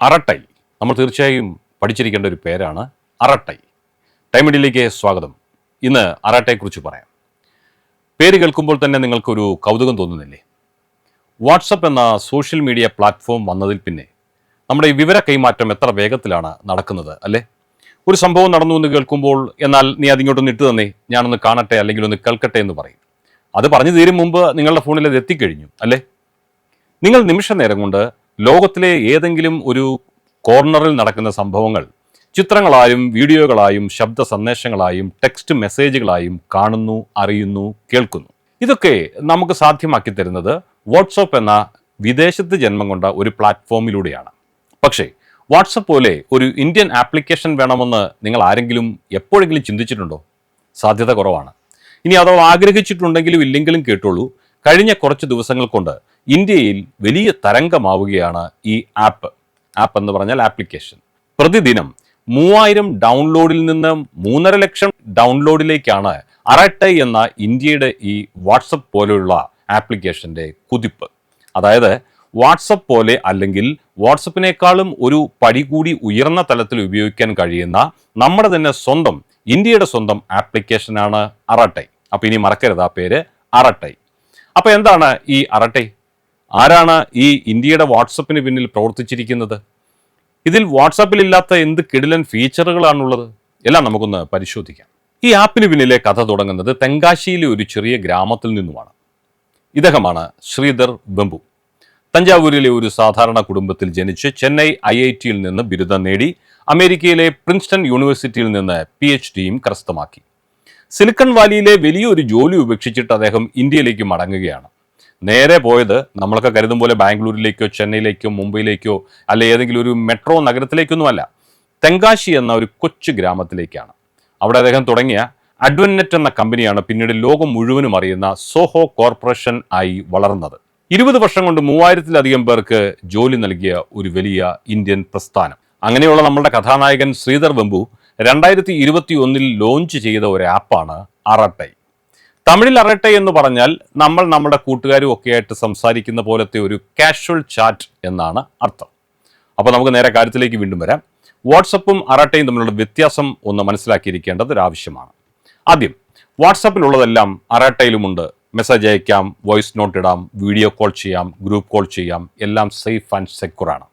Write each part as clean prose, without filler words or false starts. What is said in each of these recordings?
അറട്ടൈ നമ്മൾ തീർച്ചയായും പഠിച്ചിരിക്കേണ്ട ഒരു പേരാണ് അറട്ടൈ. ടൈം മീഡിയയിലേക്ക് സ്വാഗതം. ഇന്ന് അറട്ടയെക്കുറിച്ച് പറയാം. പേര് കേൾക്കുമ്പോൾ തന്നെ നിങ്ങൾക്കൊരു കൗതുകം തോന്നുന്നില്ലേ? വാട്സപ്പ് എന്ന സോഷ്യൽ മീഡിയ പ്ലാറ്റ്ഫോം വന്നതിൽ പിന്നെ നമ്മുടെ ഈ വിവര കൈമാറ്റം എത്ര വേഗത്തിലാണ് നടക്കുന്നത് അല്ലേ? ഒരു സംഭവം നടന്നു എന്ന് കേൾക്കുമ്പോൾ എന്നാൽ നീ അതിങ്ങോട്ടൊന്ന് ഇട്ട് തന്നേ, ഞാനൊന്ന് കാണട്ടെ അല്ലെങ്കിൽ ഒന്ന് കേൾക്കട്ടെ എന്ന് പറയും. അത് പറഞ്ഞു തീരും മുമ്പ് നിങ്ങളുടെ ഫോണിൽ അത് എത്തിക്കഴിഞ്ഞു അല്ലേ? നിങ്ങൾ നിമിഷ നേരം കൊണ്ട് ലോകത്തിലെ ഏതെങ്കിലും ഒരു കോർണറിൽ നടക്കുന്ന സംഭവങ്ങൾ ചിത്രങ്ങളായും വീഡിയോകളായും ശബ്ദ സന്ദേശങ്ങളായും ടെക്സ്റ്റ് മെസ്സേജുകളായും കാണുന്നു, അറിയുന്നു, കേൾക്കുന്നു. ഇതൊക്കെ നമുക്ക് സാധ്യമാക്കി തരുന്നത് വാട്സപ്പ് എന്ന വിദേശത്ത് ജന്മം കൊണ്ട ഒരു പ്ലാറ്റ്ഫോമിലൂടെയാണ്. പക്ഷേ വാട്സപ്പ് പോലെ ഒരു ഇന്ത്യൻ ആപ്ലിക്കേഷൻ വേണമെന്ന് നിങ്ങൾ ആരെങ്കിലും എപ്പോഴെങ്കിലും ചിന്തിച്ചിട്ടുണ്ടോ? സാധ്യത കുറവാണ്. ഇനി അഥവാ ആഗ്രഹിച്ചിട്ടുണ്ടെങ്കിലും ഇല്ലെങ്കിലും കേട്ടോളൂ, കഴിഞ്ഞ കുറച്ച് ദിവസങ്ങൾ കൊണ്ട് ഇന്ത്യയിൽ വലിയ തരംഗമാവുകയാണ് ഈ ആപ്പ് എന്ന് പറഞ്ഞാൽ ആപ്ലിക്കേഷൻ. പ്രതിദിനം 3000 ഡൗൺലോഡിൽ നിന്ന് 3.5 ലക്ഷം ഡൗൺലോഡിലേക്കാണ് അറട്ടൈ എന്ന ഇന്ത്യയുടെ ഈ വാട്സപ്പ് പോലെയുള്ള ആപ്ലിക്കേഷന്റെ കുതിപ്പ്. അതായത് വാട്സപ്പ് പോലെ അല്ലെങ്കിൽ വാട്സപ്പിനേക്കാളും ഒരു പടി കൂടി ഉയർന്ന തലത്തിൽ ഉപയോഗിക്കാൻ കഴിയുന്ന നമ്മുടെ തന്നെ സ്വന്തം ഇന്ത്യയുടെ സ്വന്തം ആപ്ലിക്കേഷനാണ് അറട്ടൈ. അപ്പൊ ഇനി മറക്കരുത് ആ പേര്, അറട്ടൈ. അപ്പൊ എന്താണ് ഈ അറട്ടൈ? ആരാണ് ഈ ഇന്ത്യയുടെ വാട്സപ്പിന് പിന്നിൽ പ്രവർത്തിച്ചിരിക്കുന്നത്? ഇതിൽ വാട്സാപ്പിൽ ഇല്ലാത്ത എന്ത് കിടിലൻ ഫീച്ചറുകളാണുള്ളത്? എല്ലാം നമുക്കൊന്ന് പരിശോധിക്കാം. ഈ ആപ്പിന് പിന്നിലെ കഥ തുടങ്ങുന്നത് തെങ്കാശിയിലെ ഒരു ചെറിയ ഗ്രാമത്തിൽ നിന്നുമാണ്. ഇദ്ദേഹമാണ് ശ്രീധർ വെമ്പു. തഞ്ചാവൂരിലെ ഒരു സാധാരണ കുടുംബത്തിൽ ജനിച്ച് ചെന്നൈ IITയിൽ നിന്ന് ബിരുദം നേടി അമേരിക്കയിലെ പ്രിൻസ്റ്റൺ യൂണിവേഴ്സിറ്റിയിൽ നിന്ന് PhDയും കരസ്ഥമാക്കി. സിലിക്കൺ വാലിയിലെ വലിയൊരു ജോലി ഉപേക്ഷിച്ചിട്ട് അദ്ദേഹം ഇന്ത്യയിലേക്ക് മടങ്ങുകയാണ്. നേരെ പോയത് നമ്മളൊക്കെ കരുതും പോലെ ബാംഗ്ലൂരിലേക്കോ ചെന്നൈയിലേക്കോ മുംബൈയിലേക്കോ അല്ലെ ഏതെങ്കിലും ഒരു മെട്രോ നഗരത്തിലേക്കൊന്നുമല്ല, തെങ്കാശി എന്ന ഒരു കൊച്ചു ഗ്രാമത്തിലേക്കാണ്. അവിടെ അദ്ദേഹം തുടങ്ങിയ അഡ്വൻനെറ്റ് എന്ന കമ്പനിയാണ് പിന്നീട് ലോകം മുഴുവനും അറിയുന്ന സോഹോ കോർപ്പറേഷൻ ആയി വളർന്നത്. 20 വർഷം കൊണ്ട് 3000-ലധികം പേർക്ക് ജോലി നൽകിയ ഒരു വലിയ ഇന്ത്യൻ പ്രസ്ഥാനം. അങ്ങനെയുള്ള നമ്മളുടെ കഥാനായകൻ ശ്രീധർ വെമ്പു 2021 ലോഞ്ച് ചെയ്ത ഒരു ആപ്പാണ് അറട്ടൈ. തമിഴിൽ അറട്ടൈ എന്ന് പറഞ്ഞാൽ നമ്മൾ നമ്മുടെ കൂട്ടുകാരും ഒക്കെ ആയിട്ട് സംസാരിക്കുന്ന പോലത്തെ ഒരു കാഷ്വൽ ചാറ്റ് എന്നാണ് അർത്ഥം. അപ്പോൾ നമുക്ക് നേരെ കാര്യത്തിലേക്ക് വീണ്ടും വരാം. വാട്സപ്പും അറട്ടയും തമ്മിലുള്ള വ്യത്യാസം ഒന്ന് മനസ്സിലാക്കിയിരിക്കേണ്ടത് ഒരു ആവശ്യമാണ്. ആദ്യം, വാട്സപ്പിലുള്ളതെല്ലാം അറട്ടയിലുമുണ്ട്. മെസ്സേജ് അയക്കാം, വോയിസ് നോട്ട് ഇടാം, വീഡിയോ കോൾ ചെയ്യാം, ഗ്രൂപ്പ് കോൾ ചെയ്യാം, എല്ലാം സേഫ് ആൻഡ് സെക്യൂർ ആണ്.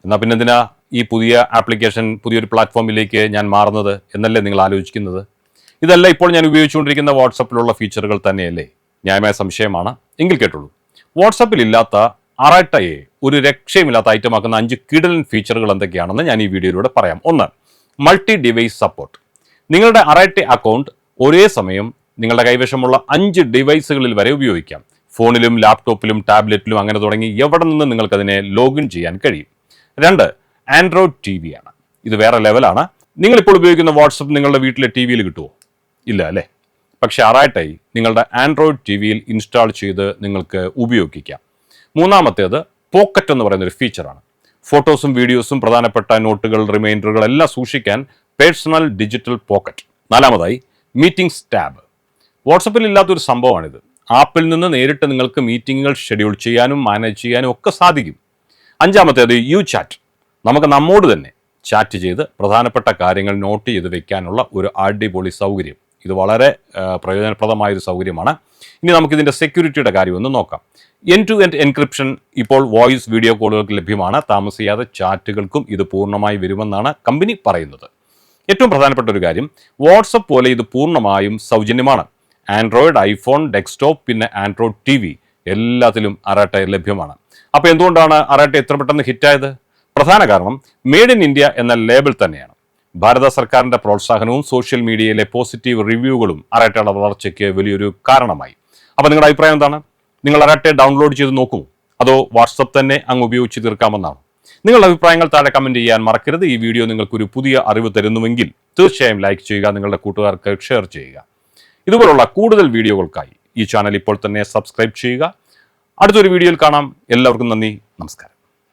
എന്നാൽ പിന്നെ എന്തിനാ ഈ പുതിയ ആപ്ലിക്കേഷൻ പുതിയൊരു പ്ലാറ്റ്ഫോമിലേക്ക് ഞാൻ മാറുന്നത് എന്നല്ലേ നിങ്ങൾ ആലോചിക്കുന്നത്? ഇതല്ല ഇപ്പോൾ ഞാൻ ഉപയോഗിച്ചുകൊണ്ടിരിക്കുന്ന വാട്സപ്പിലുള്ള ഫീച്ചറുകൾ തന്നെയല്ലേ? ന്യായമായ സംശയമാണ്. എങ്കിൽ കേട്ടുള്ളൂ. വാട്സപ്പിൽ ഇല്ലാത്ത അറട്ടയെ ഒരു രക്ഷയുമില്ലാത്ത ഐറ്റമാക്കുന്ന 5 കിടിലൻ ഫീച്ചറുകൾ എന്തൊക്കെയാണെന്ന് ഞാൻ ഈ വീഡിയോയിലൂടെ പറയാം. 1. Multi device support. നിങ്ങളുടെ അറട്ടൈ അക്കൗണ്ട് ഒരേ സമയം നിങ്ങളുടെ കൈവശമുള്ള 5 ഡിവൈസുകളിൽ വരെ ഉപയോഗിക്കാം. ഫോണിലും ലാപ്ടോപ്പിലും ടാബ്ലറ്റിലും അങ്ങനെ തുടങ്ങി എവിടെ നിന്ന് നിങ്ങൾക്കതിനെ ലോഗിൻ ചെയ്യാൻ കഴിയും. 2. ആൻഡ്രോയിഡ് TV ആണ്. ഇത് വേറെ ലെവലാണ്. നിങ്ങളിപ്പോൾ ഉപയോഗിക്കുന്ന വാട്സപ്പ് നിങ്ങളുടെ വീട്ടിലെ TV യിൽ കിട്ടുമോ? ഇല്ല അല്ലേ? പക്ഷേ അറട്ടൈ നിങ്ങളുടെ ആൻഡ്രോയിഡ് TVയിൽ ഇൻസ്റ്റാൾ ചെയ്ത് നിങ്ങൾക്ക് ഉപയോഗിക്കാം. 3. പോക്കറ്റ് എന്ന് പറയുന്ന ഒരു ഫീച്ചറാണ്. ഫോട്ടോസും വീഡിയോസും പ്രധാനപ്പെട്ട നോട്ടുകൾ, റിമൈൻഡറുകൾ എല്ലാം സൂക്ഷിക്കാൻ personal digital pocket. 4. Meetings tab. വാട്സപ്പിൽ ഇല്ലാത്തൊരു സംഭവമാണിത്. ആപ്പിൽ നിന്ന് നേരിട്ട് നിങ്ങൾക്ക് മീറ്റിങ്ങുകൾ ഷെഡ്യൂൾ ചെയ്യാനും മാനേജ് ചെയ്യാനും ഒക്കെ സാധിക്കും. 5. You chat. നമുക്ക് നമ്മോട് തന്നെ ചാറ്റ് ചെയ്ത് പ്രധാനപ്പെട്ട കാര്യങ്ങൾ നോട്ട് ചെയ്ത് വെക്കാനുള്ള ഒരു അടിപൊളി സൗകര്യം. ഇത് വളരെ പ്രയോജനപ്രദമായൊരു സൗകര്യമാണ്. ഇനി നമുക്കിതിൻ്റെ സെക്യൂരിറ്റിയുടെ കാര്യം ഒന്ന് നോക്കാം. end-to-end എൻക്രിപ്ഷൻ ഇപ്പോൾ വോയിസ് വീഡിയോ കോളുകൾക്ക് ലഭ്യമാണ്. താമസിയാതെ ചാറ്റുകൾക്കും ഇത് പൂർണ്ണമായി വരുമെന്നാണ് കമ്പനി പറയുന്നത്. ഏറ്റവും പ്രധാനപ്പെട്ട ഒരു കാര്യം, വാട്സപ്പ് പോലെ ഇത് പൂർണ്ണമായും സൗജന്യമാണ്. ആൻഡ്രോയിഡ്, ഐഫോൺ, ഡെസ്ക്ടോപ്പ്, പിന്നെ ആൻഡ്രോയിഡ് TV എല്ലാത്തിലും അറട്ടൈ ലഭ്യമാണ്. അപ്പോൾ എന്തുകൊണ്ടാണ് അറട്ടൈ എത്ര പെട്ടെന്ന് ഹിറ്റായത്? പ്രധാന കാരണം മെയ്ഡ് ഇൻ ഇന്ത്യ എന്ന ലേബൽ തന്നെയാണ്. ഭാരത സർക്കാരിന്റെ പ്രോത്സാഹനവും സോഷ്യൽ മീഡിയയിലെ പോസിറ്റീവ് റിവ്യൂകളും അറട്ടയുടെ വളർച്ചയ്ക്ക് വലിയൊരു കാരണമായി. അപ്പോൾ നിങ്ങളുടെ അഭിപ്രായം എന്താണ്? നിങ്ങൾ അറട്ടൈ ഡൗൺലോഡ് ചെയ്ത് നോക്കുമോ? അതോ വാട്സപ്പ് തന്നെ അങ്ങ് ഉപയോഗിച്ച് തീർക്കാമെന്നാണ്? നിങ്ങളുടെ അഭിപ്രായങ്ങൾ താഴെ കമൻറ്റ് ചെയ്യാൻ മറക്കരുത്. ഈ വീഡിയോ നിങ്ങൾക്കൊരു പുതിയ അറിവ് തരുന്നുവെങ്കിൽ തീർച്ചയായും ലൈക്ക് ചെയ്യുക, നിങ്ങളുടെ കൂട്ടുകാർക്ക് ഷെയർ ചെയ്യുക. ഇതുപോലുള്ള കൂടുതൽ വീഡിയോകൾക്കായി ഈ ചാനൽ ഇപ്പോൾ തന്നെ സബ്സ്ക്രൈബ് ചെയ്യുക. അടുത്തൊരു വീഡിയോയിൽ കാണാം. എല്ലാവർക്കും നന്ദി, നമസ്കാരം.